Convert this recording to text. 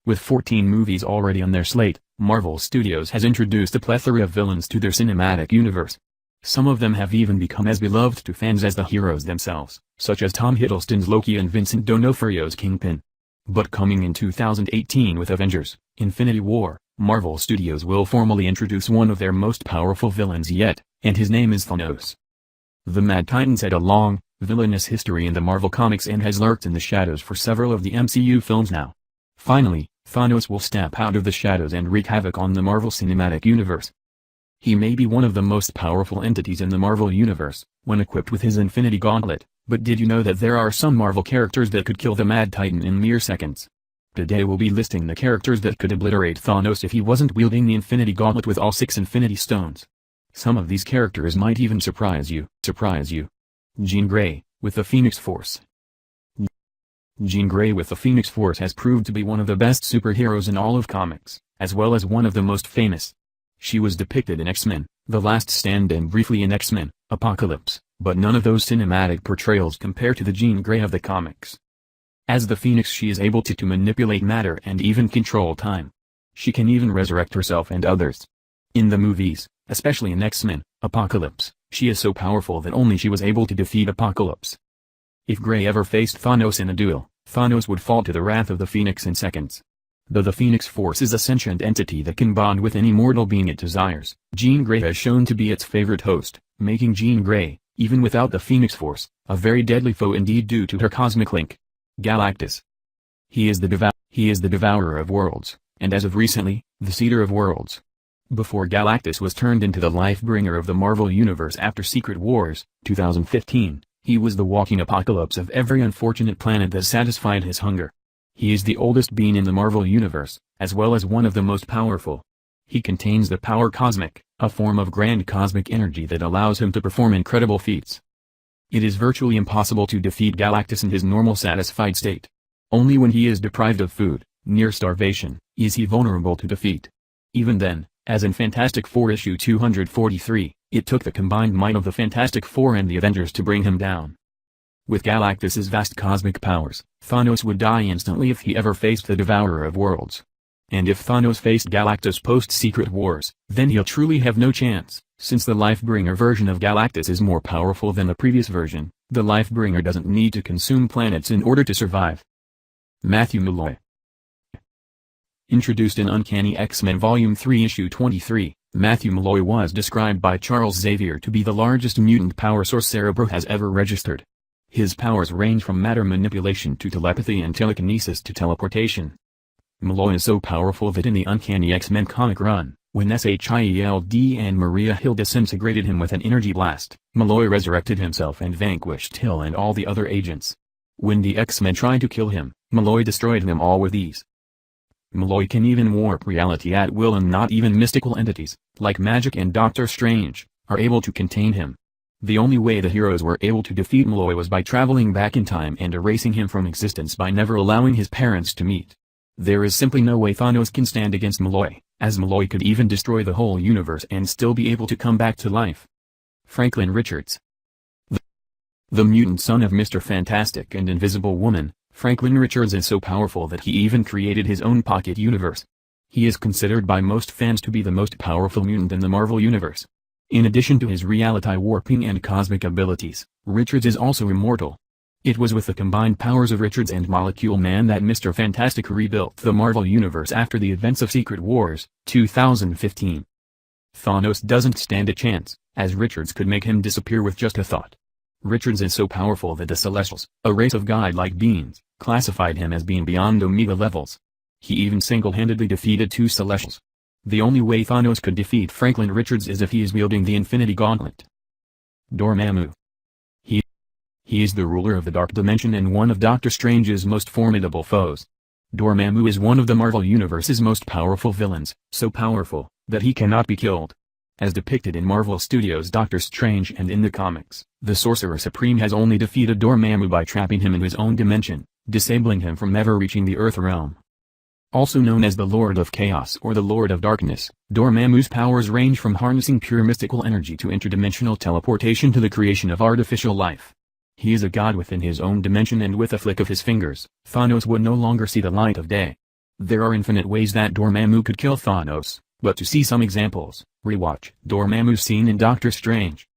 With 14 movies already on their slate, Marvel Studios has introduced a plethora of villains to their cinematic universe. Some of them have even become as beloved to fans as the heroes themselves, such as Tom Hiddleston's Loki and Vincent D'Onofrio's Kingpin. But coming in 2018 with Avengers, Infinity War, Marvel Studios will formally introduce one of their most powerful villains yet, and his name is Thanos. The Mad Titan's had a long, villainous history in the Marvel Comics and has lurked in the shadows for several of the MCU films now. Finally, Thanos will step out of the shadows and wreak havoc on the Marvel Cinematic Universe. He may be one of the most powerful entities in the Marvel Universe, when equipped with his Infinity Gauntlet, but did you know that there are some Marvel characters that could kill the Mad Titan in mere seconds? Today we'll be listing the characters that could obliterate Thanos if he wasn't wielding the Infinity Gauntlet with all 6 Infinity Stones. Some of these characters might even surprise you. Jean Grey, with the Phoenix Force. Jean Grey with the Phoenix Force has proved to be one of the best superheroes in all of comics, as well as one of the most famous. She was depicted in X-Men, The Last Stand and briefly in X-Men, Apocalypse, but none of those cinematic portrayals compare to the Jean Grey of the comics. As the Phoenix, she is able to manipulate matter and even control time. She can even resurrect herself and others. In the movies, especially in X-Men, Apocalypse, she is so powerful that only she was able to defeat Apocalypse. If Grey ever faced Thanos in a duel, Thanos would fall to the wrath of the Phoenix in seconds. Though the Phoenix Force is a sentient entity that can bond with any mortal being it desires, Jean Grey has shown to be its favorite host, making Jean Grey, even without the Phoenix Force, a very deadly foe indeed due to her cosmic link. Galactus. He is the Devourer of Worlds, and as of recently, the Seeder of Worlds. Before Galactus was turned into the Life-Bringer of the Marvel Universe after Secret Wars, 2015, he was the walking apocalypse of every unfortunate planet that satisfied his hunger. He is the oldest being in the Marvel Universe, as well as one of the most powerful. He contains the power cosmic, a form of grand cosmic energy that allows him to perform incredible feats. It is virtually impossible to defeat Galactus in his normal satisfied state. Only when he is deprived of food, near starvation, is he vulnerable to defeat. Even then, as in Fantastic Four issue 243, it took the combined might of the Fantastic Four and the Avengers to bring him down. With Galactus's vast cosmic powers, Thanos would die instantly if he ever faced the Devourer of Worlds. And if Thanos faced Galactus post-Secret Wars, then he'll truly have no chance, since the Life-Bringer version of Galactus is more powerful than the previous version. The Life-Bringer doesn't need to consume planets in order to survive. Matthew Malloy. Introduced in Uncanny X-Men Volume 3 Issue 23, Matthew Malloy was described by Charles Xavier to be the largest mutant power source Cerebro has ever registered. His powers range from matter manipulation to telepathy and telekinesis to teleportation. Malloy is so powerful that in the Uncanny X-Men comic run, when Shield and Maria Hill disintegrated him with an energy blast, Malloy resurrected himself and vanquished Hill and all the other agents. When the X-Men tried to kill him, Malloy destroyed them all with ease. Malloy can even warp reality at will, and not even mystical entities, like magic and Doctor Strange, are able to contain him. The only way the heroes were able to defeat Malloy was by traveling back in time and erasing him from existence by never allowing his parents to meet. There is simply no way Thanos can stand against Malloy, as Malloy could even destroy the whole universe and still be able to come back to life. Franklin Richards. The mutant son of Mr. Fantastic and Invisible Woman, Franklin Richards is so powerful that he even created his own pocket universe. He is considered by most fans to be the most powerful mutant in the Marvel Universe. In addition to his reality warping and cosmic abilities, Richards is also immortal. It was with the combined powers of Richards and Molecule Man that Mr. Fantastic rebuilt the Marvel Universe after the events of Secret Wars, 2015. Thanos doesn't stand a chance, as Richards could make him disappear with just a thought. Richards is so powerful that the Celestials, a race of godlike beings, classified him as being beyond Omega levels. He even single-handedly defeated 2 Celestials. The only way Thanos could defeat Franklin Richards is if he is wielding the Infinity Gauntlet. Dormammu. He is the ruler of the Dark Dimension and one of Doctor Strange's most formidable foes. Dormammu is one of the Marvel Universe's most powerful villains, so powerful, that he cannot be killed. As depicted in Marvel Studios' Doctor Strange and in the comics, the Sorcerer Supreme has only defeated Dormammu by trapping him in his own dimension, disabling him from ever reaching the Earth realm. Also known as the Lord of Chaos or the Lord of Darkness, Dormammu's powers range from harnessing pure mystical energy to interdimensional teleportation to the creation of artificial life. He is a god within his own dimension, and with a flick of his fingers, Thanos would no longer see the light of day. There are infinite ways that Dormammu could kill Thanos, but to see some examples, rewatch Dormammu's scene in Doctor Strange.